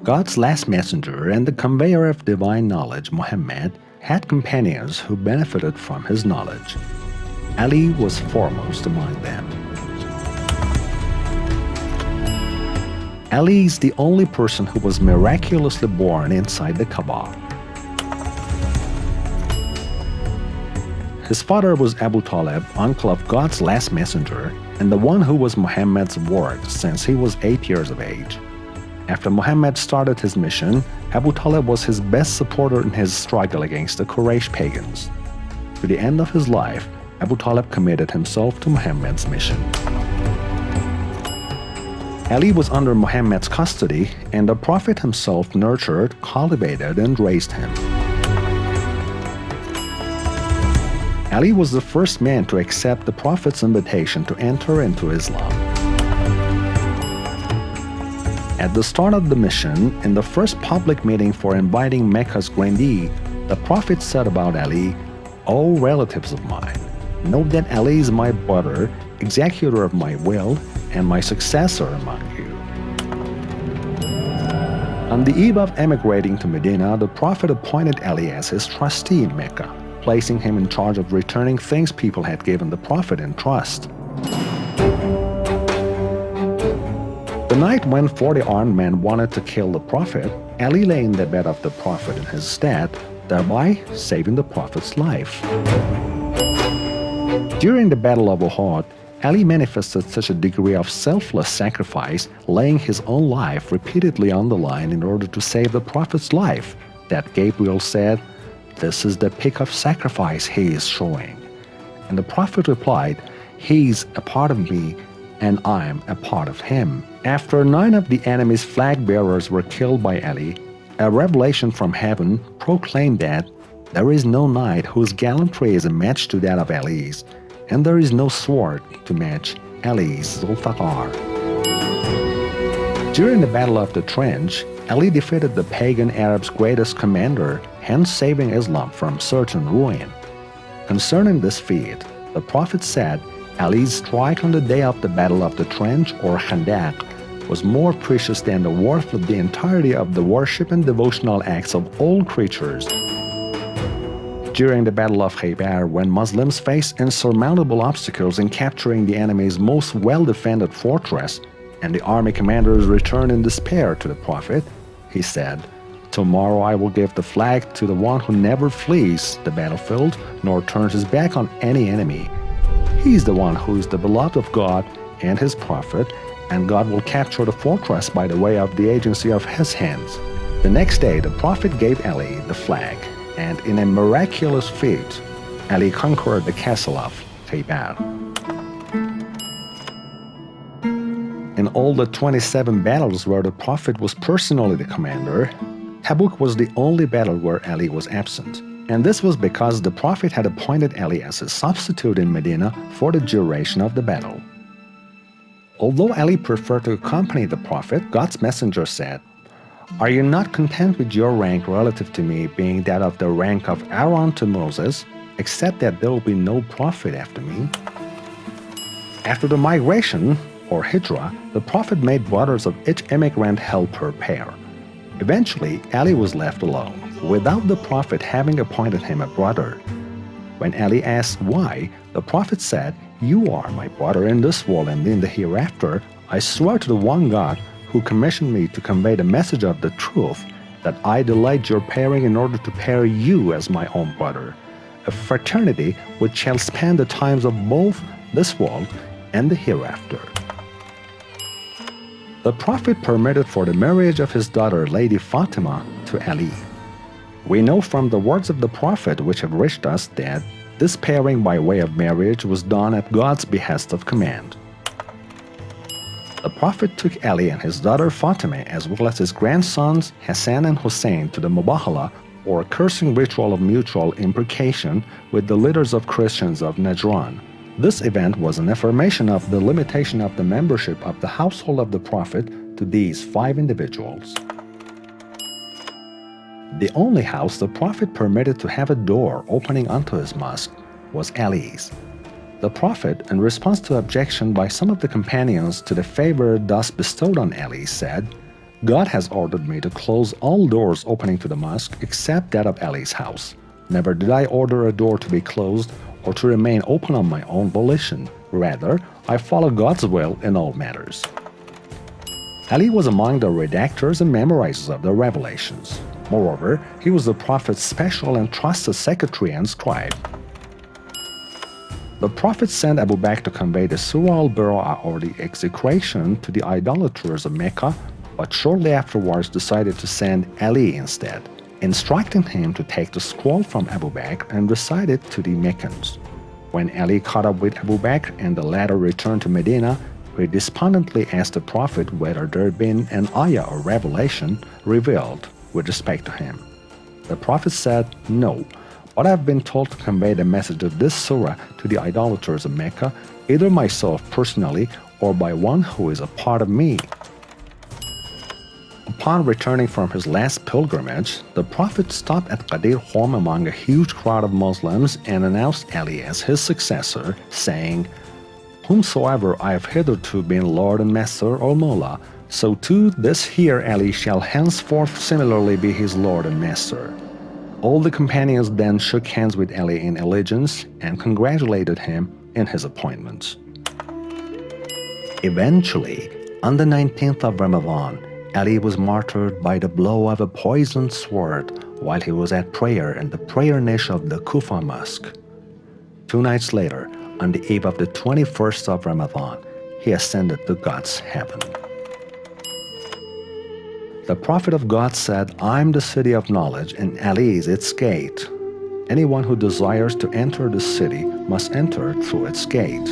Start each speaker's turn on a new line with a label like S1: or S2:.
S1: God's last messenger and the conveyor of divine knowledge, Muhammad, had companions who benefited from his knowledge. Ali was foremost among them. Ali is the only person who was miraculously born inside the Kaaba. His father was Aba Talib, uncle of God's last messenger, and the one who was Muhammad's ward since he was 8 years of age. After Muhammad started his mission, Aba Talib was his best supporter in his struggle against the Quraysh pagans. To the end of his life, Aba Talib committed himself to Muhammad's mission. Ali was under Muhammad's custody, and the Prophet himself nurtured, cultivated, and raised him. Ali was the first man to accept the Prophet's invitation to enter into Islam. At the start of the mission, in the first public meeting for inviting Mecca's grandee, the Prophet said about Ali, "O relatives of mine, know that Ali is my brother, executor of my will, and my successor among you." On the eve of emigrating to Medina, the Prophet appointed Ali as his trustee in Mecca, placing him in charge of returning things people had given the Prophet in trust. The night when 40 armed men wanted to kill the Prophet, Ali lay in the bed of the Prophet in his stead, thereby saving the Prophet's life. During the Battle of Uhud, Ali manifested such a degree of selfless sacrifice, laying his own life repeatedly on the line in order to save the Prophet's life, that Gabriel said, "This is the peak of sacrifice he is showing." And the Prophet replied, "He's a part of me, and I'm a part of him." After 9 of the enemy's flag bearers were killed by Ali, a revelation from heaven proclaimed that there is no knight whose gallantry is a match to that of Ali's, and there is no sword to match Ali's Zulfiqar. During the Battle of the Trench, Ali defeated the pagan Arabs' greatest commander, hence saving Islam from certain ruin. Concerning this feat, the Prophet said Ali's strike on the day of the Battle of the Trench, or Khandaq, was more precious than the worth of the entirety of the worship and devotional acts of all creatures. During the Battle of Khaybar, when Muslims faced insurmountable obstacles in capturing the enemy's most well-defended fortress, and the army commanders returned in despair to the Prophet, he said, "Tomorrow I will give the flag to the one who never flees the battlefield nor turns his back on any enemy. He is the one who is the beloved of God and his Prophet, and God will capture the fortress by the way of the agency of his hands." The next day, the Prophet gave Ali the flag, and in a miraculous feat, Ali conquered the castle of Khaybar. In all the 27 battles where the Prophet was personally the commander, Tabuk was the only battle where Ali was absent. And this was because the Prophet had appointed Ali as a substitute in Medina for the duration of the battle. Although Ali preferred to accompany the Prophet, God's messenger said, "Are you not content with your rank relative to me being that of the rank of Aaron to Moses, except that there will be no prophet after me?" After the migration, or hijrah, the Prophet made brothers of each immigrant help her pair. Eventually, Ali was left alone, without the Prophet having appointed him a brother. When Ali asked why, the Prophet said, "You are my brother in this world and in the hereafter. I swear to the one God who commissioned me to convey the message of the truth, that I delayed your pairing in order to pair you as my own brother, a fraternity which shall span the times of both this world and the hereafter." The Prophet permitted for the marriage of his daughter Lady Fatima to Ali. We know from the words of the Prophet which have reached us that this pairing by way of marriage was done at God's behest of command. The Prophet took Ali and his daughter Fatima as well as his grandsons Hassan and Hussein to the Mubahala, or cursing ritual of mutual imprecation, with the leaders of Christians of Najran. This event was an affirmation of the limitation of the membership of the household of the Prophet to these 5 individuals. The only house the Prophet permitted to have a door opening onto his mosque was Ali's. The Prophet, in response to objection by some of the companions to the favor thus bestowed on Ali, said, God has ordered me to close all doors opening to the mosque except that of Ali's house. Never did I order a door to be closed or to remain open on my own volition. Rather, I follow God's will in all matters. Ali was among the redactors and memorizers of the revelations. Moreover, he was the Prophet's special and trusted secretary and scribe. The Prophet sent Abu Bakr to convey the Surah al-Bara'ah, or the execration, to the idolaters of Mecca, but shortly afterwards decided to send Ali instead, instructing him to take the scroll from Abu Bakr and recite it to the Meccans. When Ali caught up with Abu Bakr and the latter returned to Medina, he despondently asked the Prophet whether there had been an ayah or revelation revealed with respect to him. The Prophet said, "No, but I have been told to convey the message of this surah to the idolaters of Mecca, either myself personally or by one who is a part of me." Upon returning from his last pilgrimage, the Prophet stopped at Qadir home among a huge crowd of Muslims and announced Ali as his successor, saying, "Whomsoever I have hitherto been Lord and Master or Mullah, so too this here Ali shall henceforth similarly be his Lord and Master." All the companions then shook hands with Ali in allegiance and congratulated him in his appointment. Eventually, on the 19th of Ramadan, Ali was martyred by the blow of a poisoned sword while he was at prayer in the prayer niche of the Kufa Mosque. 2 nights later, on the eve of the 21st of Ramadan, he ascended to God's heaven. The Prophet of God said, "I am the city of knowledge and Ali is its gate. Anyone who desires to enter the city must enter through its gate."